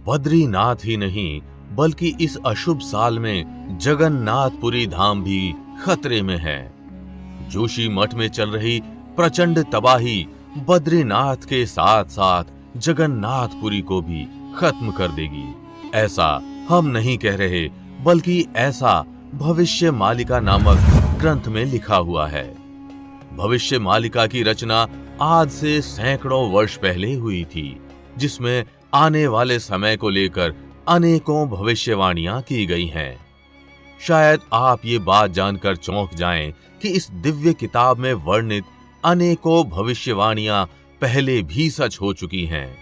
बद्रीनाथ ही नहीं बल्कि इस अशुभ साल में जगन्नाथपुरी धाम भी खतरे में है। जोशी मठ में चल रही प्रचंड तबाही बद्रीनाथ के साथ साथ जगन्नाथपुरी को भी खत्म कर देगी। ऐसा हम नहीं कह रहे, बल्कि ऐसा भविष्य मालिका नामक ग्रंथ में लिखा हुआ है। भविष्य मालिका की रचना आज से सैकड़ों वर्ष पहले हुई थी, जिसमें आने वाले समय को लेकर अनेकों भविष्यवाणियां की गई हैं। शायद आप ये बात जानकर चौंक जाएं कि इस दिव्य किताब में वर्णित अनेकों भविष्यवाणियां पहले भी सच हो चुकी हैं,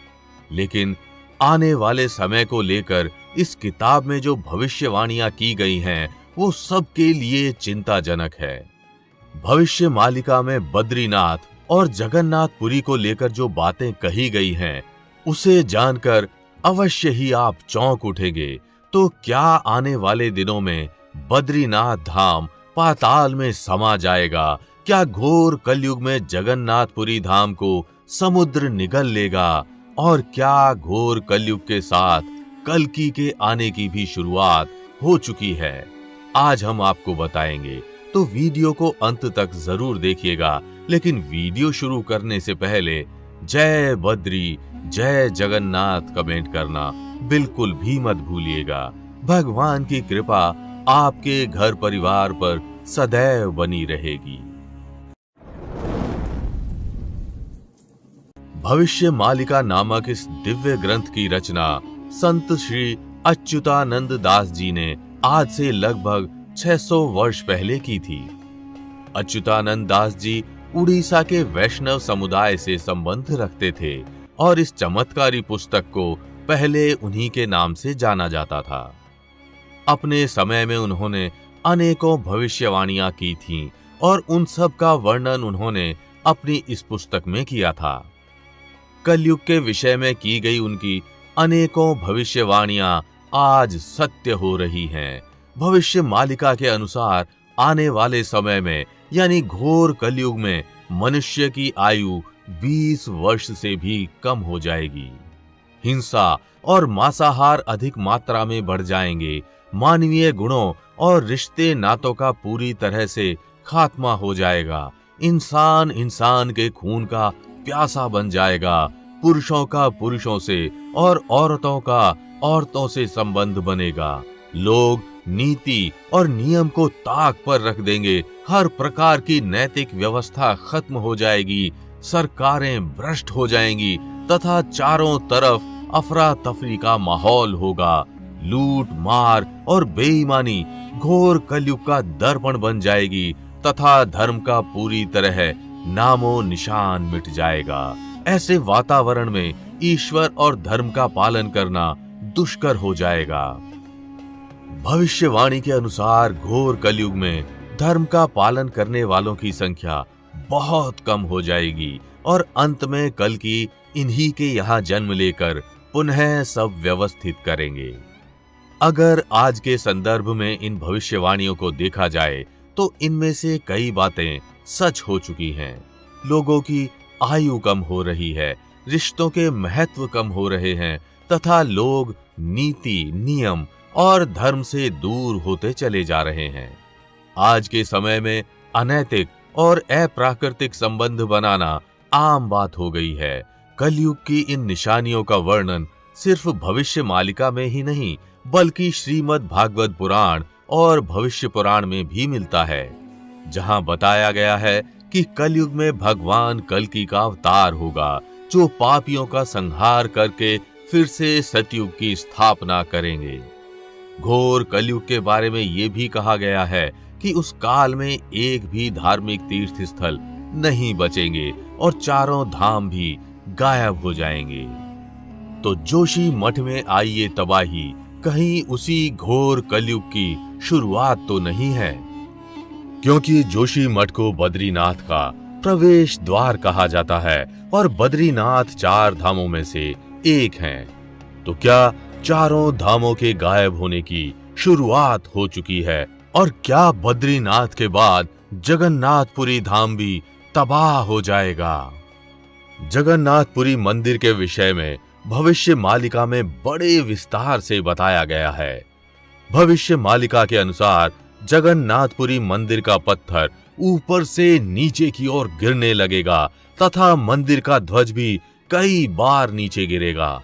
लेकिन आने वाले समय को लेकर इस किताब में जो भविष्यवाणियां की गई हैं वो सबके लिए चिंताजनक है। भविष्य मालिका में बद्रीनाथ और जगन्नाथपुरी को लेकर जो बातें कही गई हैं उसे जानकर अवश्य ही आप चौंक उठेंगे। तो क्या आने वाले दिनों में बद्रीनाथ धाम पाताल में समा जाएगा? क्या घोर कलयुग में जगन्नाथपुरी धाम को समुद्र निगल लेगा? और क्या घोर कलयुग के साथ कल्कि के आने की भी शुरुआत हो चुकी है? आज हम आपको बताएंगे, तो वीडियो को अंत तक जरूर देखिएगा। लेकिन वीडियो शुरू करने से पहले जय बद्री जय जगन्नाथ कमेंट करना बिल्कुल भी मत भूलिएगा। भगवान की कृपा आपके घर परिवार पर सदैव बनी रहेगी। भविष्य मालिका नामक इस दिव्य ग्रंथ की रचना संत श्री अच्युतानंद दास जी ने आज से लगभग 600 वर्ष पहले की थी। अच्युतानंद दास जी उड़ीसा के वैष्णव समुदाय से संबंध रखते थे और इस चमत्कारी पुस्तक को पहले उन्हीं के नाम से जाना जाता था। अपने समय में उन्होंने अनेकों भविष्यवाणियां की थीं और उन सब का वर्णन उन्होंने अपनी इस पुस्तक में किया था। कलयुग के विषय में की गई उनकी अनेकों भविष्यवाणियां आज सत्य हो रही हैं। भविष्य मालिका के अनुसार आने वाले समय में यानी घोर कलयुग में मनुष्य की आयु 20 वर्ष से भी कम हो जाएगी। हिंसा और मांसाहार अधिक मात्रा में बढ़ जाएंगे। मानवीय गुणों और रिश्ते नातों का पूरी तरह से खात्मा हो जाएगा। इंसान इंसान के खून का प्यासा बन जाएगा। पुरुषों का पुरुषों से और औरतों का औरतों से संबंध बनेगा। लोग नीति और नियम को ताक पर रख देंगे। हर प्रकार की नैतिक व्यवस्था खत्म हो जाएगी। सरकारें भ्रष्ट हो जाएंगी तथा चारों तरफ अफरा तफरी का माहौल होगा। लूट मार और बेईमानी घोर कलयुग का दर्पण बन जाएगी तथा धर्म का पूरी तरह नामो निशान मिट जाएगा। ऐसे वातावरण में ईश्वर और धर्म का पालन करना दुष्कर हो जाएगा। भविष्यवाणी के अनुसार घोर कलयुग में धर्म का पालन करने वालों की संख्या बहुत कम हो जाएगी और अंत में कल्कि इन्हीं के यहाँ जन्म लेकर पुनः सब व्यवस्थित करेंगे। अगर आज के संदर्भ में इन भविष्यवाणियों को देखा जाए तो इनमें से कई बातें सच हो चुकी हैं। लोगों की आयु कम हो रही है, रिश्तों के महत्व कम हो रहे हैं तथा लोग नीति, नियम और धर्म से दूर होते चले जा रहे हैं। आज के समय में अनैतिक और अप्राकृतिक संबंध बनाना आम बात हो गई है। कलयुग की इन निशानियों का वर्णन सिर्फ भविष्य मालिका में ही नहीं बल्कि श्रीमद् भागवत पुराण और भविष्य पुराण में भी मिलता है, जहां बताया गया है कि कलयुग में भगवान कल्कि का अवतार होगा, जो पापियों का संहार करके फिर से सतयुग की स्थापना करेंगे। घोर कलयुग के बारे में ये भी कहा गया है कि उस काल में एक भी धार्मिक तीर्थ स्थल नहीं बचेंगे और चारों धाम भी गायब हो जाएंगे। तो जोशी मठ में आई ये तबाही कहीं उसी घोर कलयुग की शुरुआत तो नहीं है? क्योंकि जोशी मठ को बद्रीनाथ का प्रवेश द्वार कहा जाता है और बद्रीनाथ 4 धामों में से एक हैं। तो क्या चारों धामों के गायब होने की शुरुआत हो चुकी है? और क्या बद्रीनाथ के बाद जगन्नाथपुरी धाम भी तबाह हो जाएगा? जगन्नाथपुरी मंदिर के विषय में भविष्य मालिका में बड़े विस्तार से बताया गया है। भविष्य मालिका के अनुसार जगन्नाथपुरी मंदिर का पत्थर ऊपर से नीचे की ओर गिरने लगेगा तथा मंदिर का ध्वज भी कई बार नीचे गिरेगा।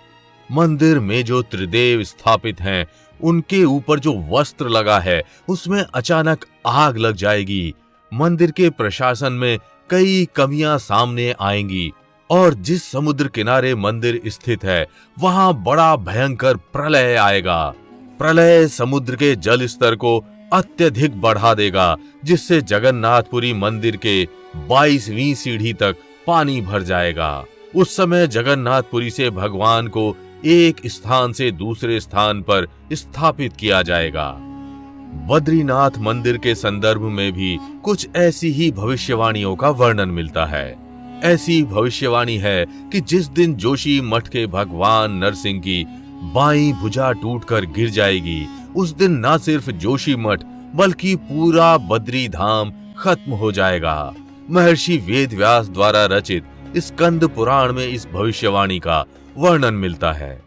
मंदिर में जो त्रिदेव स्थापित हैं, उनके ऊपर जो वस्त्र लगा है उसमें अचानक आग लग जाएगी। मंदिर के प्रशासन में कई कमियां सामने आएंगी और जिस समुद्र किनारे मंदिर स्थित है वहां बड़ा भयंकर प्रलय आएगा। प्रलय समुद्र के जल स्तर को अत्यधिक बढ़ा देगा, जिससे जगन्नाथपुरी मंदिर के 22वीं सीढ़ी तक पानी भर जाएगा। उस समय जगन्नाथपुरी से भगवान को एक स्थान से दूसरे स्थान पर स्थापित किया जाएगा। बद्रीनाथ मंदिर के संदर्भ में भी कुछ ऐसी ही भविष्यवाणियों का वर्णन मिलता है। ऐसी भविष्यवाणी है कि जिस दिन जोशी मठ के भगवान नरसिंह की बाईं भुजा टूटकर गिर जाएगी, उस दिन न सिर्फ जोशी मठ बल्कि पूरा बद्री धाम खत्म हो जाएगा। महर्षि वेदव्यास द्वारा रचित स्कंद पुराण में इस भविष्यवाणी का वर्णन मिलता है।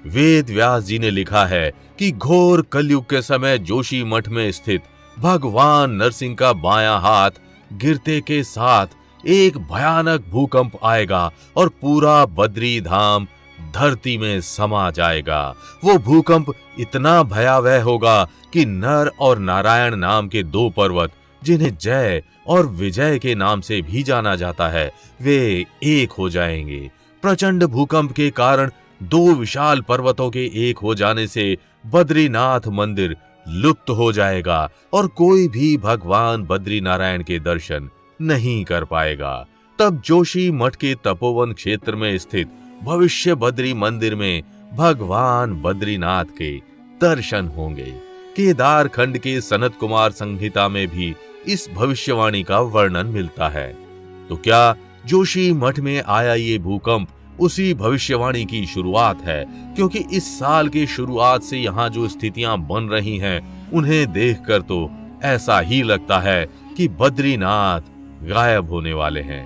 वेद व्यास जी ने लिखा है कि घोर कलयुग के समय जोशी मठ में स्थित भगवान नरसिंह का बायां हाथ गिरते के साथ एक भयानक भूकंप आएगा और पूरा बद्री धाम धरती में समा जाएगा। वो भूकंप इतना भयावह होगा कि नर और नारायण नाम के दो पर्वत, जिन्हें जय और विजय के नाम से भी जाना जाता है, वे एक हो जाएंगे। प्रचंड भूकंप के कारण दो विशाल पर्वतों के एक हो जाने से बद्रीनाथ मंदिर लुप्त हो जाएगा और कोई भी भगवान बद्रीनारायण के दर्शन नहीं कर पाएगा। तब जोशी मठ के तपोवन क्षेत्र में स्थित भविष्य बद्री मंदिर में भगवान बद्रीनाथ के दर्शन होंगे। केदार खंड के सनत कुमार संहिता में भी इस भविष्यवाणी का वर्णन मिलता है। तो क्या जोशी मठ में आया ये भूकंप उसी भविष्यवाणी की शुरुआत है? क्योंकि इस साल की शुरुआत से यहाँ जो स्थितियां बन रही हैं, उन्हें देखकर तो ऐसा ही लगता है कि बद्रीनाथ गायब होने वाले हैं।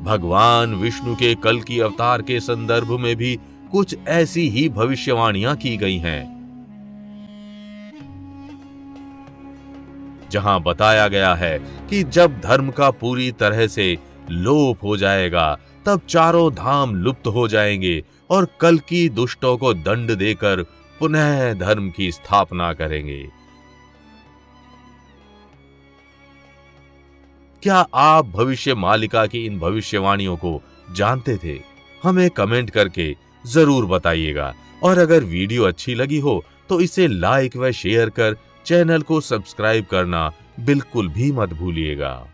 भगवान विष्णु के कल की अवतार के संदर्भ में भी कुछ ऐसी ही भविष्यवाणियां की गई हैं, जहां बताया गया है कि जब धर्म का पूरी तरह से लोप हो जाएगा, तब चारों धाम लुप्त हो जाएंगे और कल की दुष्टों को दंड देकर पुनः धर्म की स्थापना करेंगे। क्या आप भविष्य मालिका की इन भविष्यवाणियों को जानते थे? हमें कमेंट करके जरूर बताइएगा। और अगर वीडियो अच्छी लगी हो तो इसे लाइक व शेयर कर चैनल को सब्सक्राइब करना बिल्कुल भी मत भूलिएगा।